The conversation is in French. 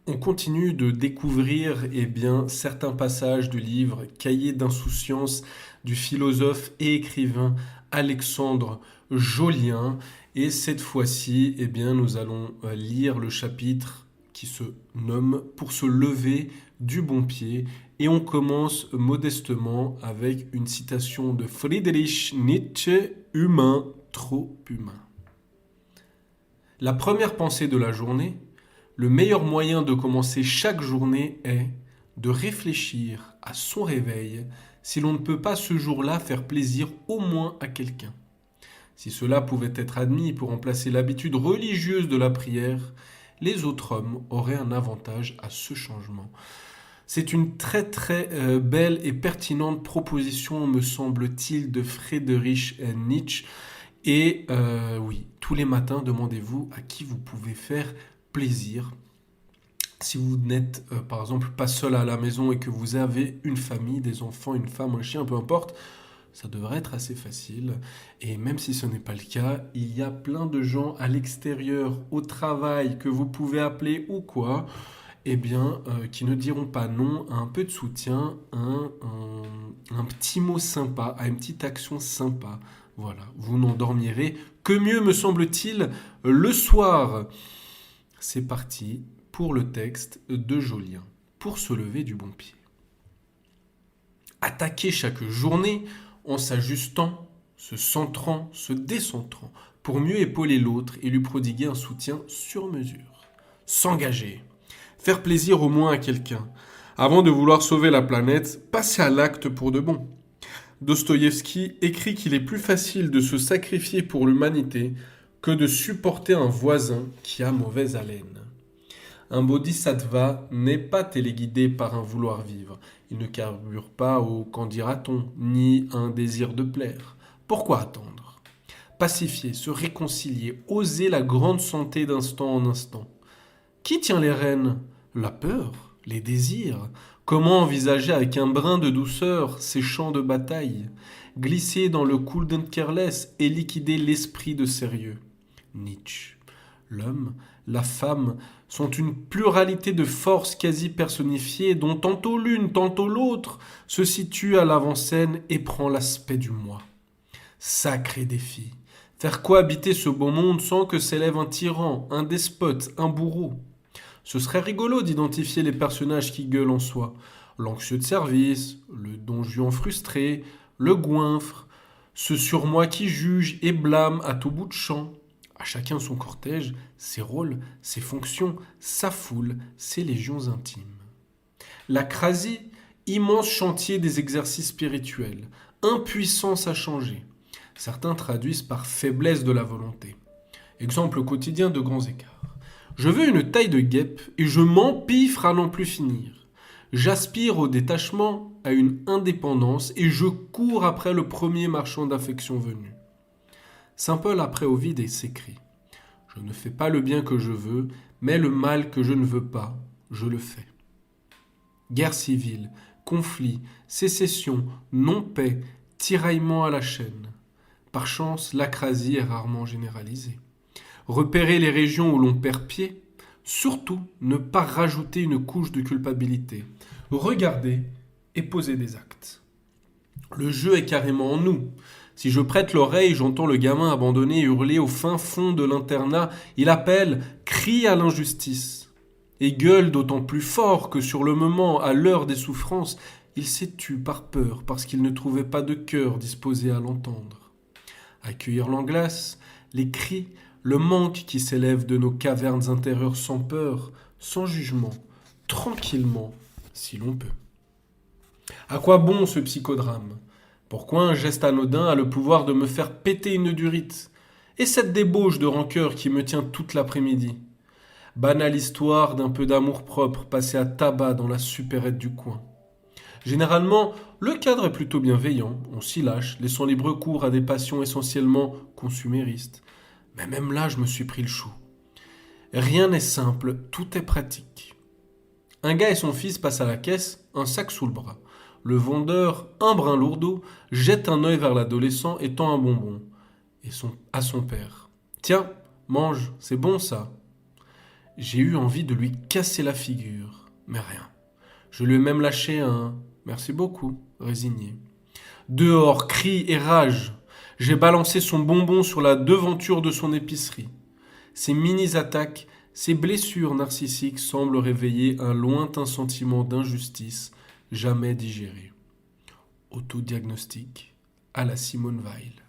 On continue de découvrir certains passages du livre Cahiers d'insouciance du philosophe et écrivain Alexandre Jolien. Et cette fois-ci, nous allons lire le chapitre qui se nomme Pour se lever du bon pied. Et on commence modestement avec une citation de Friedrich Nietzsche, Humain, trop humain. La première pensée de la journée, le meilleur moyen de commencer chaque journée est de réfléchir à son réveil si l'on ne peut pas ce jour-là faire plaisir au moins à quelqu'un. Si cela pouvait être admis pour remplacer l'habitude religieuse de la prière, les autres hommes auraient un avantage à ce changement. C'est une très belle et pertinente proposition, me semble-t-il, de Friedrich Nietzsche. Et oui, tous les matins, demandez-vous à qui vous pouvez faire plaisir. Si vous n'êtes par exemple pas seul à la maison et que vous avez une famille, des enfants, une femme, un chien, peu importe, ça devrait être assez facile. Et même si ce n'est pas le cas, il y a plein de gens à l'extérieur, au travail, que vous pouvez appeler ou quoi, qui ne diront pas non à un peu de soutien, un petit mot sympa, à une petite action sympa. Voilà, vous n'endormirez que mieux, me semble-t-il, le soir. C'est parti pour le texte de Jolien, pour se lever du bon pied. Attaquer chaque journée en s'ajustant, se centrant, se décentrant, pour mieux épauler l'autre et lui prodiguer un soutien sur mesure. S'engager, faire plaisir au moins à quelqu'un. Avant de vouloir sauver la planète, passer à l'acte pour de bon. Dostoïevski écrit qu'il est plus facile de se sacrifier pour l'humanité que de supporter un voisin qui a mauvaise haleine. Un bodhisattva n'est pas téléguidé par un vouloir vivre. Il ne carbure pas au qu'en dira-t-on, ni un désir de plaire. Pourquoi attendre ? Pacifier, se réconcilier, oser la grande santé d'instant en instant. Qui tient les rênes ? La peur, les désirs. Comment envisager avec un brin de douceur ces champs de bataille ? Glisser dans le cool d'un careless et liquider l'esprit de sérieux. Nietzsche. L'homme, la femme sont une pluralité de forces quasi personnifiées dont tantôt l'une, tantôt l'autre se situe à l'avant-scène et prend l'aspect du moi. Sacré défi. Faire cohabiter ce beau monde sans que s'élève un tyran, un despote, un bourreau. Ce serait rigolo d'identifier les personnages qui gueulent en soi. L'anxieux de service, le don Juan frustré, le goinfre, ce surmoi qui juge et blâme à tout bout de champ. À chacun son cortège, ses rôles, ses fonctions, sa foule, ses légions intimes. La crasie, immense chantier des exercices spirituels, impuissance à changer. Certains traduisent par faiblesse de la volonté. Exemple quotidien de grands écarts. Je veux une taille de guêpe et je m'empiffre à n'en plus finir. J'aspire au détachement, à une indépendance et je cours après le premier marchand d'affection venu. Saint Paul après Ovide s'écrie « Je ne fais pas le bien que je veux, mais le mal que je ne veux pas, je le fais. » Guerre civile, conflit, sécession, non-paix, tiraillement à la chaîne. Par chance, l'acrasie est rarement généralisée. Repérer les régions où l'on perd pied, surtout ne pas rajouter une couche de culpabilité. Regarder et poser des actes. Le jeu est carrément en nous. Si je prête l'oreille, j'entends le gamin abandonné hurler au fin fond de l'internat. Il appelle, crie à l'injustice. Et gueule d'autant plus fort que sur le moment, à l'heure des souffrances, il s'est tu par peur parce qu'il ne trouvait pas de cœur disposé à l'entendre. Accueillir l'angoisse, les cris, le manque qui s'élève de nos cavernes intérieures sans peur, sans jugement, tranquillement, si l'on peut. À quoi bon ce psychodrame ? Pourquoi un geste anodin a le pouvoir de me faire péter une durite ? Et cette débauche de rancœur qui me tient toute l'après-midi ? Banale histoire d'un peu d'amour-propre passé à tabac dans la supérette du coin. Généralement, le cadre est plutôt bienveillant, on s'y lâche, laissant libre cours à des passions essentiellement consuméristes. Mais même là, je me suis pris le chou. Rien n'est simple, tout est pratique. Un gars et son fils passent à la caisse, un sac sous le bras. Le vendeur, un brin lourdeau, jette un œil vers l'adolescent et tend un bonbon. À son père. « Tiens, mange, c'est bon ça. » J'ai eu envie de lui casser la figure, mais rien. Je lui ai même lâché un merci beaucoup, résigné. Dehors, cris et rage. J'ai balancé son bonbon sur la devanture de son épicerie. Ces mini-attaques, ces blessures narcissiques semblent réveiller un lointain sentiment d'injustice jamais digéré. Autodiagnostic à la Simone Weil.